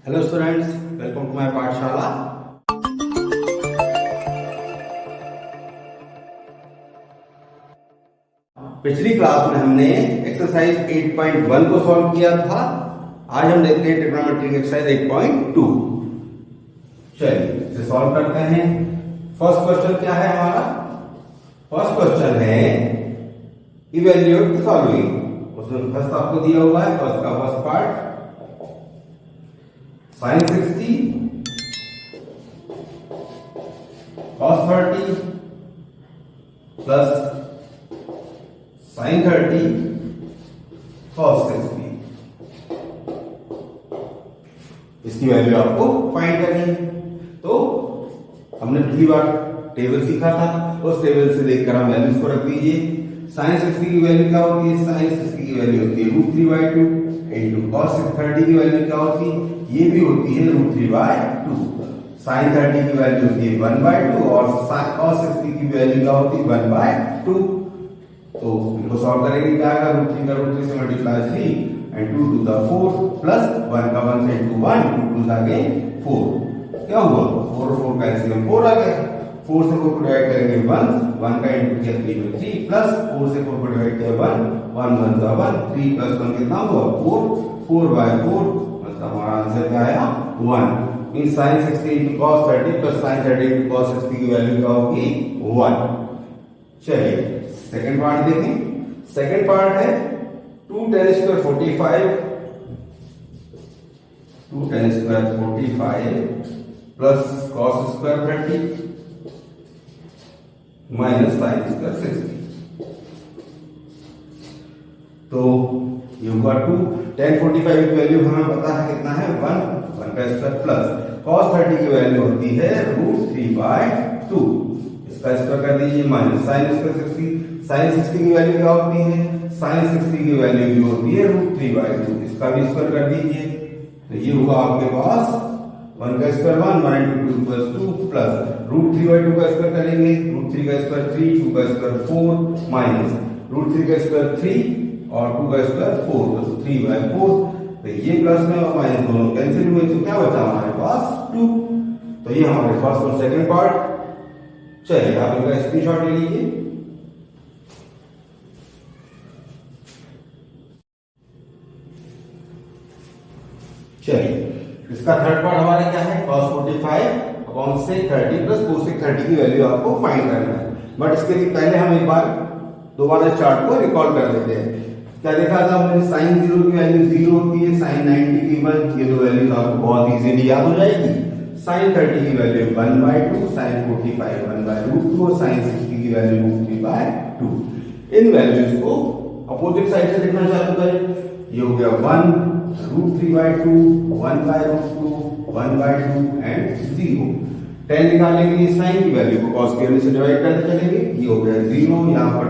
Hello students, welcome to my Pathshala. पिछली class में हमने एक्सरसाइज 8.1 को सॉल्व किया था। आज हम देखते हैं ट्रिग्नोमेट्रिक एक्सरसाइज 8.2। चलिए इसे सॉल्व करते हैं। फर्स्ट क्वेश्चन क्या है हमारा? फर्स्ट क्वेश्चन है इवेल्युएट द फॉलोइंग। उसमें फर्स्ट आपको दिया हुआ है, फर्स्ट का first part sin 60 cos 30 plus sin 30 cos 60। इसकी वैल्यू आपको फाइंड करनी है। तो हमने पिछली बार टेबल सीखा था, उस टेबल से देखकर हम वैल्यूज को रख दीजिए। sin 60 की वैल्यू क्या होती है? sin 60 की वैल्यू होती है √3/2 इंटू cos 30 की वैल्यू क्या होती है? ये भी होती है √3/2। sin 30 की वैल्यू होती है 1/2 और cos 60 की वैल्यू क्या होती है 1/2। तो इनको सॉल्व करेंगे, क्या आएगा? √3 का √3 से multiply 3 and 2 to the 4 plus 1 का 1 से इंटू 1 2 टू द 4। क्या हुआ? 4 और 4 का एलसीएम 4 आ गया। 4 से 4 को डिवाइड करेंगे 1 का इंटू किया 3 में 3 प्लस 4 से 4 को डिवाइड किया 1 1 = 1 3 प्लस 1 कितना हुआ? 4/4। मतलब हमारा आंसर क्या आया? 1। Means sin 60 into cos 30 plus sin 30 into cos 60 की वैल्यू क्या होगी? 1। चलिए सेकंड पार्ट देखें। सेकंड पार्ट है 2 tan square 45 2 tan square 45 plus cos square 30 minus sin square 60। तो ये हुआ 2 tan 45 की वैल्यू हमें पता है कितना है? 1 का स्क्वायर प्लस cos 30 की वैल्यू होती है √3/2। इसका स्क्वायर कर दीजिए माइनस sin square 60। sin 60 की वैल्यू क्या होती है? sin 60 की वैल्यू भी होती है √3/2। इसका भी स्क्वायर कर दीजिए। तो ये हुआ आपके पास 1 का स्क्वायर 1 2 + 2 प्लस √3/2 का स्क्वायर करेंगे, √3 का स्क्वायर 3 2 का स्क्वायर 4 माइनस √3 का स्क्वायर 3 और 2 का स्क्वायर 4 तो 3/4। तो ये प्लस में और माइनस दोनों कैंसिल हुए, तो क्या बचा हमारे पास? 2। तो ये हमारे फर्स्ट और सेकंड पार्ट। चलिए आप इनका स्क्रीनशॉट ले लीजिए। चलिए इसका थर्ड पार्ट हमारा क्या है? cos 45 upon sec 30 plus cosec 30 की वैल्यू आपको फाइंड करना है। बट इसके लिए पहले हम एक बार दोबारा चार्ट को रिकॉल कर लेते हैं। क्या देखा था हमने? sin 0 की वैल्यू 0 होती है, sin 90 की 1। ये दो वैल्यूज आपको बहुत इजीली याद हो जाएगी। sin 30 की वैल्यू 1/2, sin 45 1/√2 और sin 60 की वैल्यू √3/2। इन वैल्यूज को अपोजिट साइड से लिखना चालू करें। ये हो गया 1 √3/2 1/√2 1/2 एंड 0। 10 निकालने के लिए sin की वैल्यू को cos की वैल्यू से डिवाइड करते चलेंगे। ये हो गया 0, यहाँ पर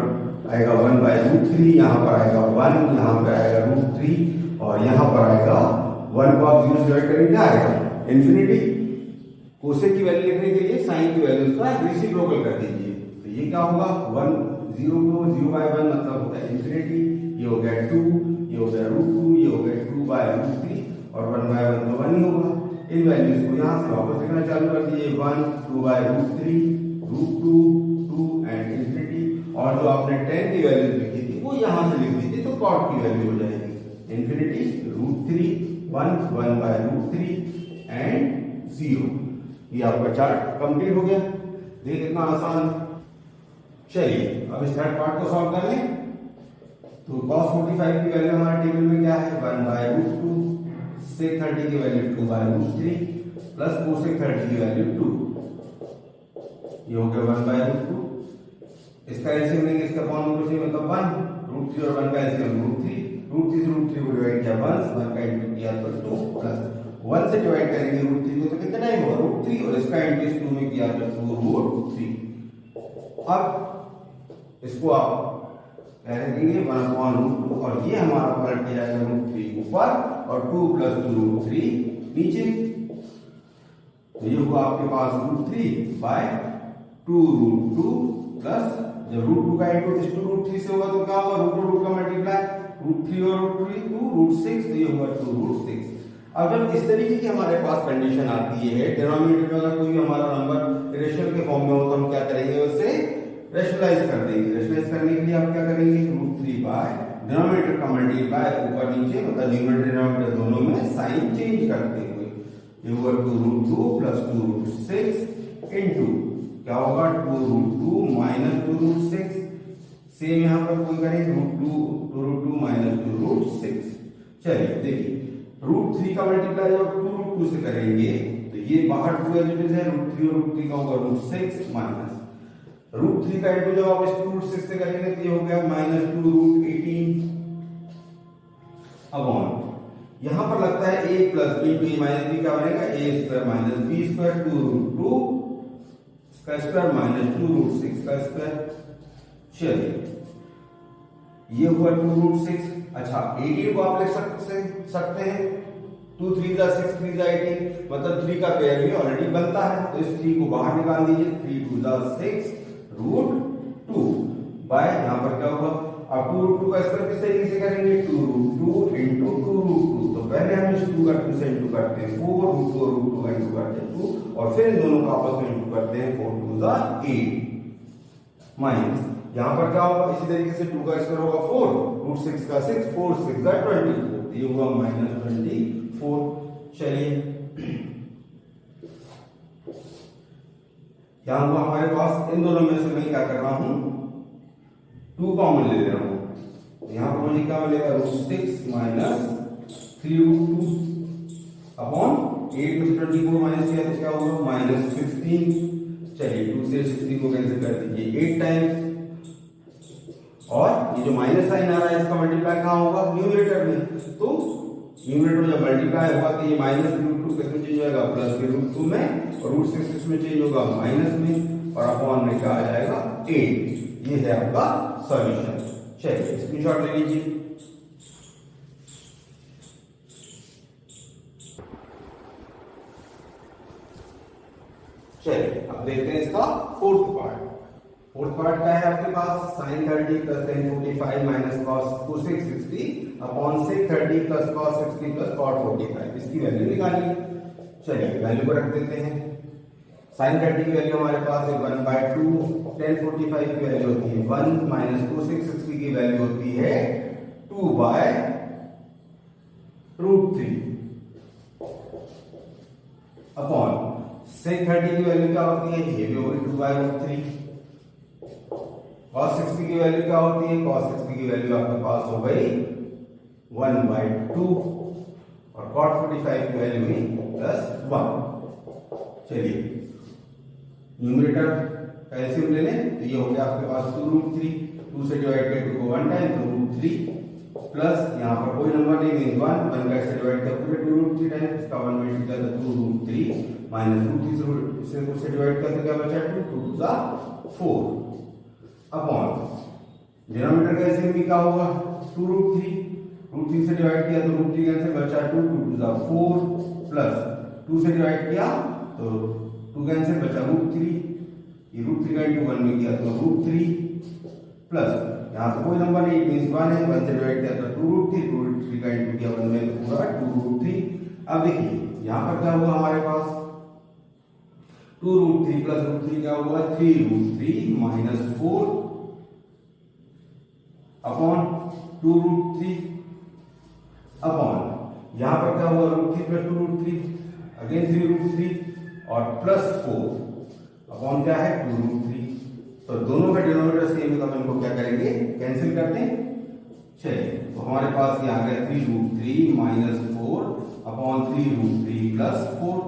आएगा 1/√3, यहाँ पर आएगा 1, यहाँ पर आएगा √3 और यहाँ पर आएगा 1 को आप 0 से डिवाइड करेंगे, क्या आएगा? इन्फिनिटी। कोसेक की वैल्यू लिखने के लिए साइन की वैल्यू का रेसिप्रोकल कर दीजिए। तो ये क्या होगा? 1 0 को 0/1 मतलब होता है इन्फिनिटी। ये हो गया 2, ये हो गया √2, ये हो गया 2/√3 और 1/1 तो 1 ही होगा। इन वैल्यूज को यहाँ से वापस लिखना चालू कर दीजिए। 1 2/√3 √2 2 एंड इन्फिनिटी। और जो आपने 10 की वैल्यू लिखी थी वो यहाँ से लिख दीजिए, तो cot की वैल्यू हो जाएगी इन्फिनिटी √3 1 1/√3 एंड 0। ये आपका चार्ट कंप्लीट हो गया। देखिए कितना आसान है। चलिए अब इस थर्ड पार्ट को सॉल्व कर लें। तो cos 45 की वैल्यू हमारे टेबल में क्या है? 1/√2, sec 30 की वैल्यू 2/√3 प्लस cosec 30 की वैल्यू 2। ये हो गया 1/√2। इसका एलसीएम लेंगे, इसका अपॉन रूट मतलब 1 √3 और 1 का एलसीएम √3 √3 से √3 को डिवाइड किया 1 का इंटू किया तो 2 प्लस 1 से डिवाइड करेंगे √3 को तो कितना टाइम होगा? √3 और इसका इंटू 2 में किया तो 2√3। अब इसको आप कहेंगे 1/√2 और ये हमारा पलट के जाएगा √3 ऊपर और 2 + 2 √3 नीचे। तो ये हुआ आपके पास √3/2 √2 प्लस जब √2 का इंटू इस 2 √3 से होगा तो क्या होगा? √2 का मल्टीप्लाई √3 और √3 2 √6, तो ये होगा 2 √6। अब जब इस तरीके की हमारे पास कंडीशन आती है, डिनोमिनेटर में अगर कोई भी हमारा नंबर रेशनल के फॉर्म में हो तो हम क्या करेंगे, उसे रेशनलाइज कर देंगे। रेशनलाइज करने के लिए आप क्या करेंगे, √3 बाय डिनोमिनेटर का मल्टीप्लाई ऊपर नीचे, मतलब न्यूमरेटर डिनोमिनेटर दोनों में साइन चेंज करते हुए, इक्वल टू √2 प्लस 2√6 इनटू क्या होगा 2√2 माइनस 2√6। सेम यहां पर कोई करें √2 माइनस 2√6। चलिए देखिए √3 का मल्टीप्लाई जब 2√2 से करेंगे तो ये बाहर 2 एलिमेंट है, √3 और √3 का होगा √6 माइनस √3 का इनटू जब आप इसको √6 से करेंगे तो ये हो गया माइनस 2√18 अपॉन यहां पर लगता है a plus b two minus b क्या बनेगा, a square minus b square 2√2 का स्क्वायर माइनस 2√6 का स्क्वायर। चलिए ये हुआ 2√6। अच्छा 18 को आप लिख सकते हैं 2 3 जा 6 3 जा 18, मतलब 3 का पेयर भी ऑलरेडी बनता है, तो इस 3 को बाहर निकाल दीजिए, 3 2 जा 6√2 बाय यहां पर क्या होगा, अब 2√2 का स्क्वायर किस तरीके से करेंगे, 2√2 इंटू 2√2, तो पहले हम इस 2 का 2 से इंटू करते हैं 4, √2 और √2 का इंटू करते हैं 2, और फिर इन दोनों का आपस में इंटू करते हैं 4 2 जा 8 माइनस यहां पर क्या होगा, इसी तरीके से 2 का स्क्वायर होगा 4, √6 का 6, 4 6 का 24, ये हुआ माइनस 24। चलिए यहां हुआ हमारे पास, इन दोनों में से मैं क्या कर रहा हूं 2 कॉमन ले रहा हूं, यहां पर मुझे क्या मिलेगा √6 माइनस 3√2 अपॉन 8 में 24 माइनस किया तो क्या होगा माइनस 16। चलिए 2 से 16 को कैंसिल कर दीजिए 8 टाइम्स, और ये जो माइनस साइन आ रहा है इसका मल्टीप्लाई कहां होगा, न्यूमरेटर में, तो न्यूमरेटर में जब मल्टीप्लाई होगा तो ये माइनस √2 किसमें चेंज होगा, प्लस के √2 में, और √6 में चेंज होगा माइनस में, और अपॉन में क्या आ जाएगा 8। ये है आपका सॉल्यूशन। चलिए स्क्रीनशॉट ले लीजिए। चलिए अब देखते हैं इसका फोर्थ पार्ट। फोर्थ पार्ट क्या है आपके पास, sin 30 plus tan 45 minus cos 60 upon sec 30 plus cos 60 plus cot 45, इसकी वैल्यू निकालिए। चलिए वैल्यू को रख देते हैं। sin 30 की वैल्यू हमारे पास है 1/2, tan 45 की वैल्यू होती है 1 माइनस cos 60 की वैल्यू होती है 2/√3 अपॉन sec 30 की वैल्यू क्या होती है, ये भी होगी 2/√3। cos 60 की वैल्यू क्या होती है, cos 60 की वैल्यू आपके पास हो गई 1/2, और cot 45 की वैल्यू हुई +1। चलिए न्यूमरेटर का एलसीएम ले लें तो ये हो गया आपके पास 2√3, 2 से डिवाइड करके 2 1 टाइम तो √3 प्लस यहां पर कोई नंबर नहीं, 1 का से डिवाइड कर पूरे 2√3 टाइम, इसका 1 में किया तो 2√3 माइनस √3 से डिवाइड करते क्या बचा 2 2 जा 4 अपॉन डिनोमिनेटर का एलसीएम भी क्या होगा 2√3 से डिवाइड किया तो √3 कैंसिल बचा 2 2 जा 4 प्लस 2 से डिवाइड किया तो 2 कैंसिल बचा √3, ये √3 का इंटू 1 में किया तो √3 प्लस यहां तो कोई नंबर नहीं, मींस 1 है, 1 से डिवाइड किया तो 2√3 का इंटू किया 1 में तो पूरा 2√3। अब देखिए यहां पर क्या हुआ हमारे पास 2√3 प्लस √3 क्या होगा 3√3 माइनस 4 अपॉन 2√3 अपॉन यहां पर क्या हुआ √3 प्लस 2√3 अगेन 3√3 और प्लस 4 अपॉन क्या है 2√3। तो दोनों का डिनोमिनेटर सेम है तो हम इनको क्या करेंगे कैंसिल कर दें। चलिए तो हमारे पास ये आ गया 3√3 माइनस 4 अपॉन 3√3 प्लस 4।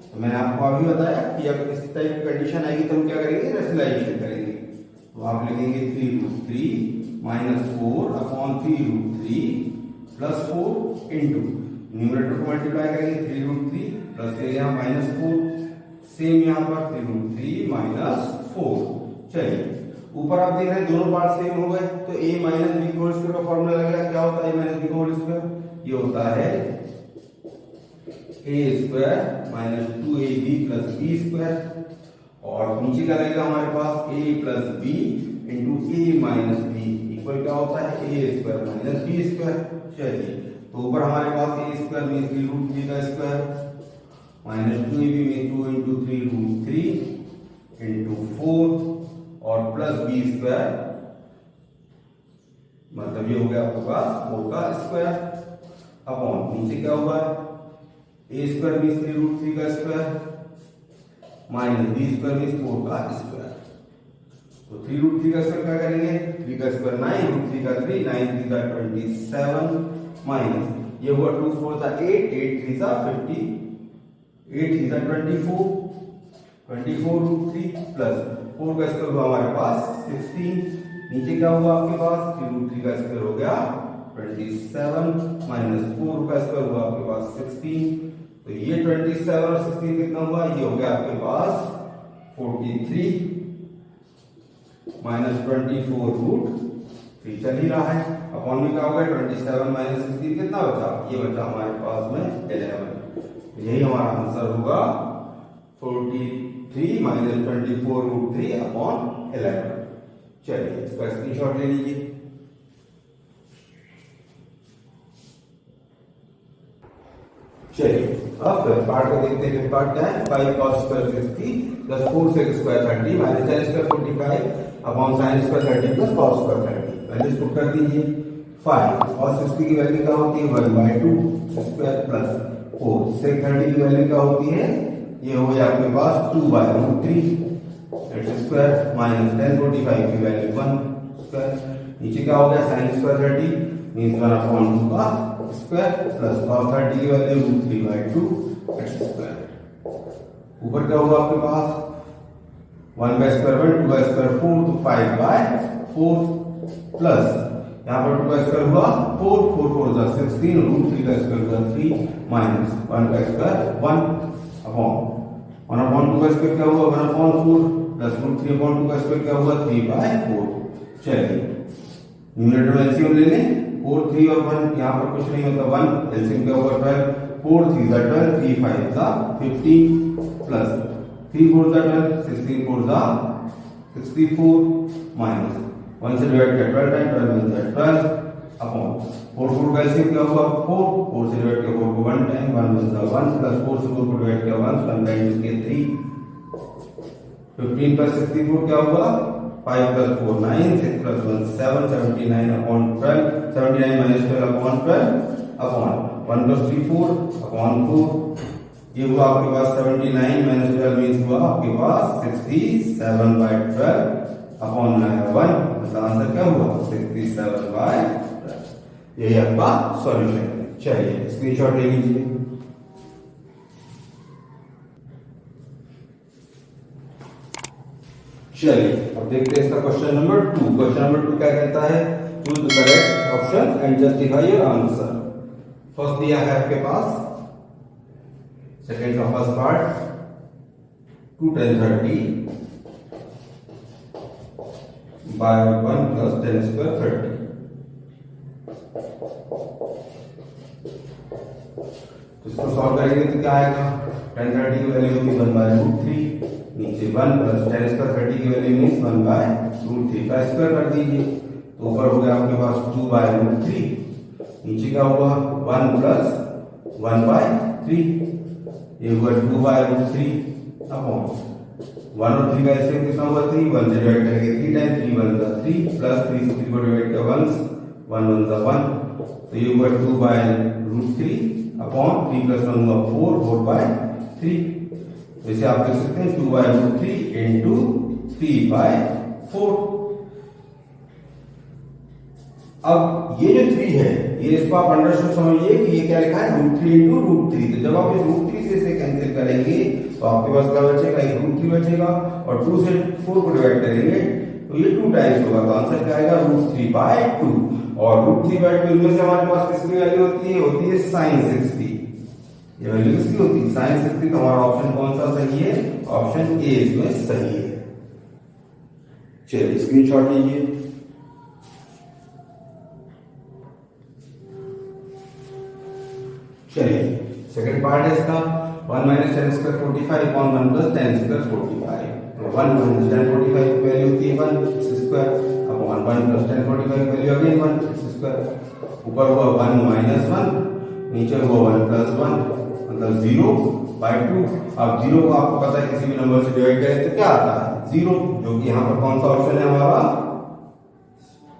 तो मैंने आपको अभी बताया कि अगर इस टाइप की कंडीशन आएगी तो हम क्या करेंगे रेशनलाइजेशन करेंगे, तो आप लिखेंगे 3√3 minus 4 upon 3√3 plus 4 into numerator को मल्टीप्लाई करेंगे 3√3 प्लस यहाँ माइनस 4, सेम यहाँ पर 3√3 माइनस 4। चलिए ऊपर आप देख रहे हैं दोनों पार्ट सेम हो गए, तो a minus B whole square का फॉर्मूला लगेगा, क्या होता है a minus B whole square, ये होता है a square minus 2ab plus B square, और नीचे क्या लगेगा हमारे पास a plus B into a minus B equal क्या होता है a square minus B square. चलिए तो ऊपर हमारे पास ए स्क्वायर मीन्स 3√3 का square minus 2ab means 2 into 3√3 into 4 और प्लस बी स्क्वायर मतलब ये हो गया आपके पास 4 का स्क्वायर अपॉन नीचे क्या हुआ है ए स्क्वायर मीन्स 3√3 का square minus B square means 4 का स्क्वायर। तो 3√3 का स्क्वायर क्या करेंगे 3 का स्क्वायर 9 √3 का 3 9 3 का 27 माइनस ये हुआ 2 4 का 8 8 3 का 50 8 3 का 24 √3 प्लस 4 का स्क्वायर हुआ हमारे पास 16 नीचे क्या हुआ आपके पास 3√3 का स्क्वायर हो गया 27 माइनस 4 का स्क्वायर हुआ आपके पास 16 तो ये 27 और 16 कितना हुआ ये हो गया आपके पास 43 माइनस 24√3 चल ही रहा है अपॉन में क्या होगा 27 माइनस 16 कितना बचा ये बचा हमारे पास में 11 यही हमारा आंसर होगा 43 माइनस 24√3 अपॉन 11। चलिए इसका स्क्रीनशॉट ले लीजिए। चलिए अब पार्ट को देखते हैं पार्ट क्या है 5 cos square 60 plus 4 sec square 30 minus tan square 45 upon sin square 30 plus cos square 30 values put कर दीजिए। 5 cos 60 की वैल्यू क्या होती है 1/2 स्क्वायर प्लस 4 sec 30 की वैल्यू क्या होती है ये हो गया आपके पास 2/√3 एक्स स्क्वायर माइनस tan 45 की वैल्यू 1 स्क्वायर नीचे क्या हो गया sin स्क्वायर 30 मींस 1/2 का स्क्वायर प्लस cos 30 की वैल्यू √3/2 एक्स स्क्वायर ऊपर क्या होगा आपके पास 1 का स्क्वायर 1 2 का स्क्वायर 4 तो 5/4 प्लस यहाँ पर 2 का स्क्वायर हुआ 4 4 4 जा 16 √3 का स्क्वायर हुआ 3 माइनस 1 का स्क्वायर 1 अपॉन 1/2 का स्क्वायर क्या हुआ 1/4 प्लस √3/2 का स्क्वायर क्या हुआ 3/4। चलिए न्यूमरेटर में एलसीएम ले लें 4 3 और 1 यहाँ पर कुछ नहीं होता 1 एलसीएम क्या होगा 12 4 3 जा 12 3 5 जा 15 प्लस 3 4 जा 12 16 4 जा 64 माइनस 1 से डिवाइड किया 12 टाइम 12 में जा 12 अपॉन 4 4 का एलसीएम क्या हुआ 4 4 से डिवाइड किया 4 को 1 टाइम 1 में जा 1 प्लस 4 से 4 को डिवाइड किया 1 टाइम इसके 3 15 प्लस 64 क्या हुआ 5 plus 4 9 6 plus 1 7 79 upon 12 79 minus 12 upon 12 upon 1 plus 3 4 upon 4 ये हुआ आपके पास 79 minus 12 मींस हुआ आपके पास 67/12 अपॉन 1 मतलब आंसर क्या हुआ 67/12 यही आपका सॉल्यूशन है। चलिए स्क्रीनशॉट ले लीजिए। चलिए अब देखते हैं इसका क्वेश्चन नंबर 2। क्वेश्चन नंबर 2 क्या कहता है choose the correct option and justify your answer. First दिया है आपके पास सेकंड का first part 2 tan 30 by 1 plus tan square 30 तो इसको सॉल्व करेंगे तो क्या आएगा tan 30 की वैल्यू होगी 1/√3 नीचे 1 प्लस tan स्क्वायर 30 की वैल्यू मींस 1/√3 का स्क्वायर कर दीजिए तो ऊपर हो गया आपके पास 2/√3 नीचे क्या हुआ 1 प्लस 1/3 ये हुआ 2/√3 अपॉन 1 और 3 का एलसीएम कितना हुआ 3 1 से डिवाइड करेंगे 3 टाइम 3 1 का 3 प्लस 3 से 3 को डिवाइड किया 1 1 1 का 1 तो ये हुआ 2/√3 अपॉन 3 प्लस 1 हुआ 4 4/3 जैसे आप देख सकते हैं 2/√3 इंटू 3/4। अब ये जो 3 है ये इसको आप अंडरस्टूड समझिए कि ये क्या लिखा है √3 इंटू √3 तो जब आप इस √3 से इसे कैंसिल करेंगे तो आपके पास क्या बचेगा एक √3 बचेगा और 2 से 4 को डिवाइड करेंगे तो ये 2 टाइम्स होगा तो आंसर क्या आएगा √3/2 और √3/2 इनमें से हमारे पास किसकी वैल्यू होती है sin 60 ये वैल्यू किसकी होती है sin 60 तो हमारा ऑप्शन कौन सा सही है ऑप्शन ए इसमें सही है। चलिए स्क्रीनशॉट लीजिए। चलिए सेकंड पार्ट है इसका 1 minus tan square 45 upon 1 plus tan square 45 तो 1 minus tan 45 की वैल्यू होती है 1 स्क्वायर अपॉन 1 plus tan 45 की वैल्यू अगेन 1 स्क्वायर ऊपर हुआ 1 माइनस 1, नीचे हुआ 1 प्लस 1, मतलब 0/2। अब 0 को आपको पता है किसी भी नंबर से डिवाइड करें तो क्या आता है 0, जो कि यहाँ पर कौन सा ऑप्शन है हमारा,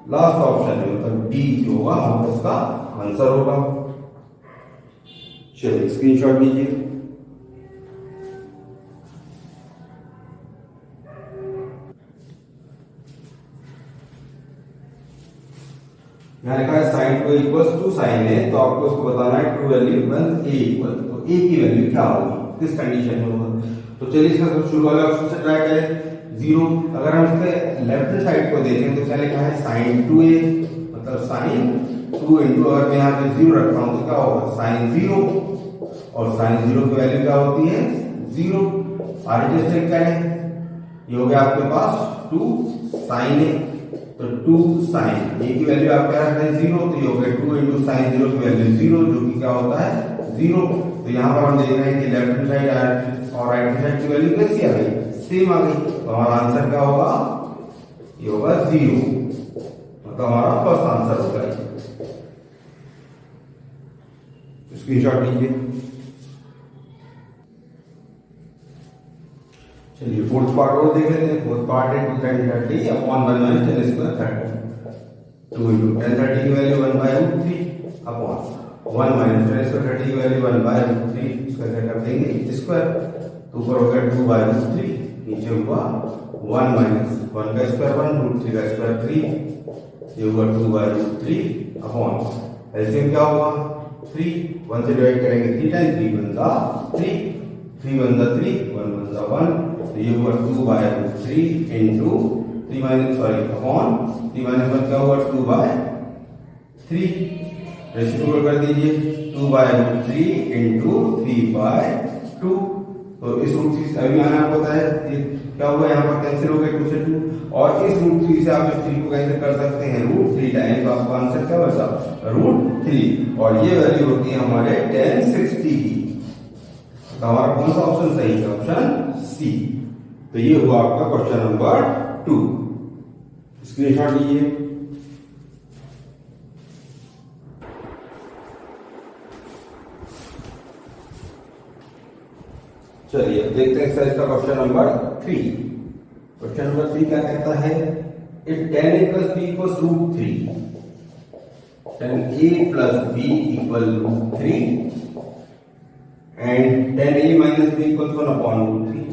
लास्ट ऑप्शन है, मतलब डी जो होगा हमारा इसका आंसर होगा। चलिए स्क्रीनशॉट लीजिए। यहाँ लिखा है साइन 2 इक्वल्स टू साइन ए, तो आपको उसको बताना है ट्रू वैल्यू वन ए इक्वल, तो ए की वैल्यू क्या होगी, किस कंडीशन में होगा। तो चलिए इसका शुरू वाले ऑप्शन से ट्राई करें 0। अगर हम इसके लेफ्ट साइड को देखें तो क्या लिखा है साइन 2a, मतलब साइन 2 इंटू, अगर मैं यहाँ पे 0 रखता हूँ तो क्या होगा साइन 0, और साइन 0 की वैल्यू क्या होती है 0। आगे चेक करें, ये हो गया आपके पास 2 साइन ए, तो 2 साइन ए की वैल्यू आप क्या रख रहे हैं 0, तो ये हो गया 2 इंटू साइन 0 की वैल्यू 0, जो कि क्या होता है 0। तो यहाँ पर हम देख रहे हैं कि लेफ्ट हैंड साइड और राइट हैंड साइड की वैल्यू कैसी आ गई, सेम आ गई, तो हमारा आंसर क्या होगा, ये होगा 0, मतलब हमारा फर्स्ट आंसर होगा। स्क्रीनशॉट लीजिए। चलिए फोर्थ पार्ट और देख लेते हैं। फोर्थ पार्ट है 1030 अपॉन 1 माइनस 10 स्क्वायर 30, 2 इंटू 1030 की वैल्यू 1/√3 अपॉन 1 माइनस 10 स्क्वायर 30 की वैल्यू 1/√3, इसका क्या कर देंगे स्क्वायर, तो ऊपर हो गया 2/√3, नीचे हुआ 1 माइनस 1 का स्क्वायर 1, √3 का स्क्वायर 3, ये हुआ 2/√3 अपॉन एलसीएम क्या होगा 3, 1 से डिवाइड करेंगे 3 टाइम, 3 1 जा 3, 3 1 जा 3, 1 1 जा 1, तो ये हुआ 2/√3 into 3 minus sorry upon 3 minus 1 क्या हुआ 2/3, रेसिप्रोकल कर दीजिए 2/√3 इंटू 3/2, तो इस √3 से अभी मैंने आपको बताया क्या हुआ, यहाँ पर कैंसिल हो गए 2 से 2, और इस √3 से आप इस 3 को कैंसिल कर सकते हैं √3 टाइम, तो आपका आंसर क्या बचा √3, और ये वैल्यू होती है हमारे 1060 की। तो हमारा कौन सा ऑप्शन सही है, ऑप्शन सी। तो ये हुआ आपका क्वेश्चन नंबर 2। स्क्रीनशॉट लीजिए। चलिए देखते हैं एक्सरसाइज का क्वेश्चन नंबर 3। क्वेश्चन नंबर 3 क्या कहता है, if 10a plus b equals √3, 10a plus b equal √3 and 10a minus b equals 1 upon √3।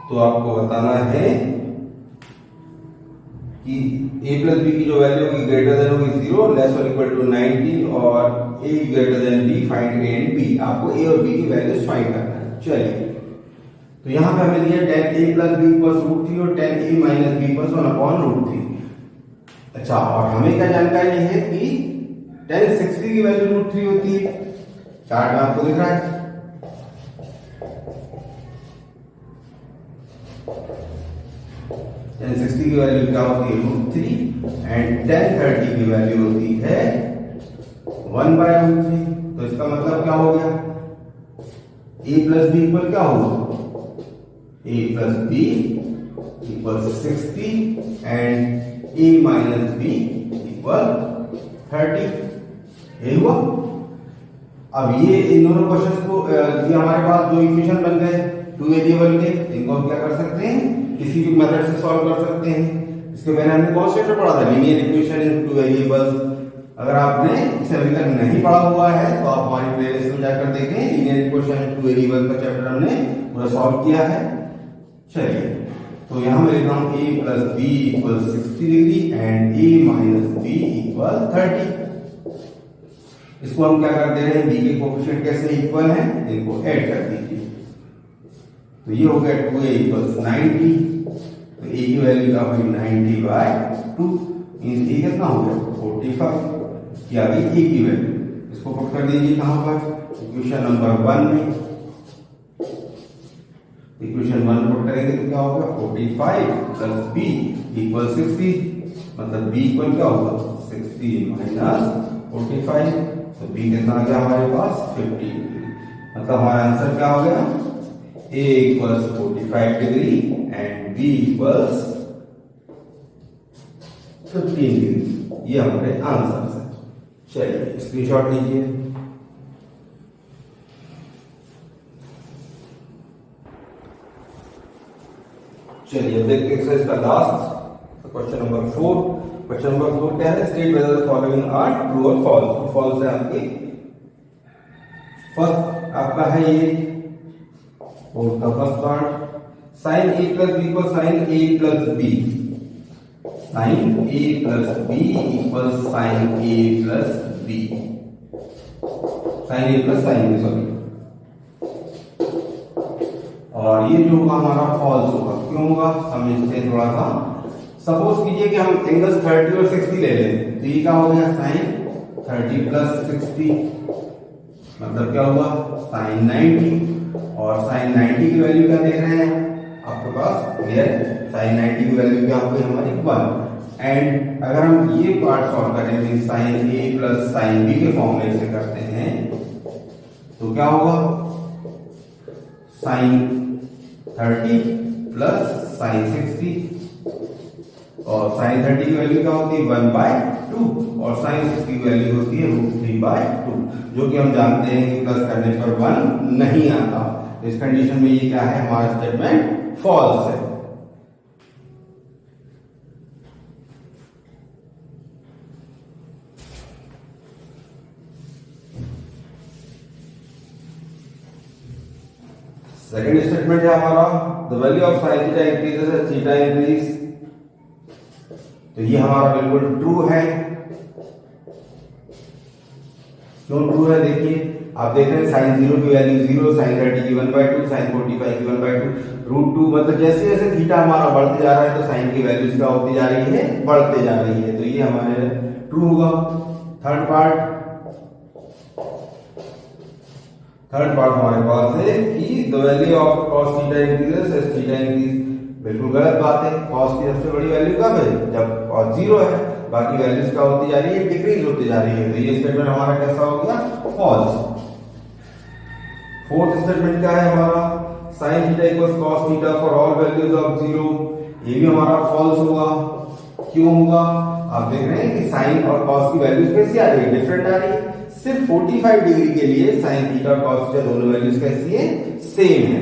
तो आपको बताना है कि a प्लस b की जो वैल्यू होगी ग्रेटर देन होगी 0, लेस और इक्वल टू 90, और a greater than b, find a and b। आपको a और b की वैल्यूज फाइंड करना है। चलिए तो यहां पे हमें दिया 10a प्लस b इक्वल्स √3 और 10a minus b equals 1 upon √3। अच्छा, और हमें क्या जानकारी है कि 1060 की वैल्यू √3 होती है, चार्ट में आपको दिख रहा है। टेन 60 की वैल्यू क्या होती है √3 एंड 1030 की वैल्यू होती है 1/√3। तो इसका मतलब क्या हो गया, a प्लस b इक्वल क्या होगा, a plus b equal 60 and a minus b equal 30। यही हुआ। अब ये इन दोनों क्वेश्चंस को ये हमारे पास जो इक्वेशन बन गए 2 वेरिएबल के, इनको हम क्या कर सकते हैं, किसी भी मेथड से सॉल्व कर सकते हैं। इसके पहले हमने कौन सा चैप्टर पढ़ा था, लीनियर इक्वेशन इन 2 वेरिएबल्स। अगर आपने इसे अभी तक नहीं पढ़ा हुआ है तो आप हमारी प्लेलिस्ट में जाकर देखें, लीनियर इक्वेशन इन 2 वेरिएबल का चैप्टर हमने पूरा सॉल्व किया है। चलिए तो यहां मैं लिख रहा हूं a plus b equal 60 degree and a minus b equal 30। इसको हम क्या कर दे रहे हैं, b के कोएफिशिएंट कैसे इक्वल हैं, इनको ऐड कर दीजिए। तो ये हो गया 2a इक्वल्स 90, तो a की वैल्यू क्या होगी 90/2, मींस a कितना हो गया 45 की आ गई a की वैल्यू। इसको पुट कर दीजिए कहां पर, इक्वेशन नंबर 1 में। इक्वेशन 1 पुट करेंगे तो क्या होगा 45 प्लस b इक्वल 60, मतलब b इक्वल क्या होगा 60 माइनस 45, तो b कितना आ गया हमारे पास 50 डिग्री। मतलब हमारा आंसर क्या हो गया, a equals 45 degree and B equals 15 degree. ये हमारे आंसर है। चलिए स्क्रीनशॉट लीजिए। चलिए अब देखते हैं इसका last question number 4। Question number 4 क्या है? State whether the following are true और फॉल्स। फॉल्स है आपकी फर्स्ट आपका है ये और का first part, sine A plus B equal sine A plus B. Sine A plus B equal sine A plus B. Sine A plus sine B, sorry. और ये जो होगा हमारा फॉल्स होगा। क्यों होगा समझते हैं थोड़ा सा। सपोज कीजिए कि हम एंगल्स 30 और 60 ले लें, तो ये क्या हो गया? साइन 30 प्लस 60 मतलब क्या हुआ? साइन 90। और साइन 90 की वैल्यू क्या देख रहे हैं आपके पास? क्लियर, साइन 90 की वैल्यू क्या होगी हमारी 1। एंड अगर हम ये पार्ट सॉल्व करेंगे sign A plus sine B के फॉर्मूले से करते हैं तो क्या होगा? साइन 30 प्लस साइन 60 और साइन 30 की वैल्यू क्या होती है? 1/2 और साइन 60 की वैल्यू होती है √3/2, जो कि हम जानते हैं कि प्लस करने पर 1 नहीं आता। इस कंडीशन में ये क्या है? हमारा स्टेटमेंट फॉल्स है। सेकेंड स्टेटमेंट है हमारा the value of sine theta increases as theta increase. तो ये हमारा बिल्कुल ट्रू है। क्यों ट्रू है? देखिए आप देख रहे हैं साइन 0 की वैल्यू 0, साइन 30 की 1/2, साइन 45 की 1/2, √2 मतलब जैसे जैसे थीटा हमारा बढ़ते जा रहा है तो साइन की वैल्यूज क्या होती जा रही है? बढ़ते जा रही है। तो ये हमारे ट्रू होगा। थर्ड पार्ट हमारे पास है कि the value of cos theta increases as theta increase. बिल्कुल गलत बात है। cos की सबसे बड़ी वैल्यू कब है? जब cos 0 है। बाकी वैल्यूज क्या होती जा रही है? डिक्रीज होती जा रही है। तो ये स्टेटमेंट हमारा कैसा हो गया? फॉल्स। फोर्थ स्टेटमेंट क्या है हमारा? sin theta equals cos theta for all values of 0। ये भी हमारा फॉल्स होगा। क्यों होगा? आप देख रहे हैं कि sin और cos की वैल्यूज कैसी आ रही है? डिफरेंट आ रही है। सिर्फ 45 डिग्री के लिए sin थीटा और cos थीटा दोनों वैल्यूज कैसी है? सेम है।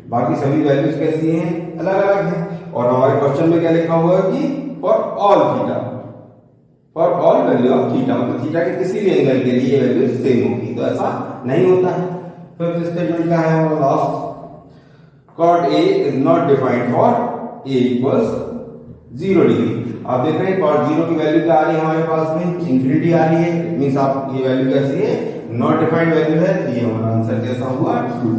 बाकी सभी वैल्यूज कैसी हैं? अलग अलग हैं। और हमारे क्वेश्चन में क्या लिखा हुआ है कि for all theta, for all value of theta, मतलब थीटा के किसी भी एंगल के लिए वैल्यू सेम होगी। तो ऐसा नहीं होता है। फिफ्थ स्टेटमेंट क्या है हमारा last? cot A is not defined for A equals 0 degree. आप देख रहे हैं cot 0 की वैल्यू क्या आ रही है हमारे पास में? इंफिनिटी आ रही है। मींस आप ये वैल्यू कैसी है? नॉट डिफाइंड वैल्यू है। तो ये हमारा आंसर कैसा हुआ? ट्रू।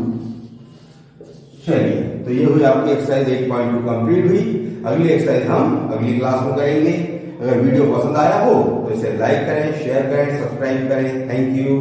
चलिए तो ये हुई आपकी एक्सरसाइज 8.2 कंप्लीट हुई। अगली एक्सरसाइज हम अगली क्लास में करेंगे। अगर वीडियो पसंद आया हो तो इसे लाइक करें, शेयर करें, सब्सक्राइब करें। Thank you.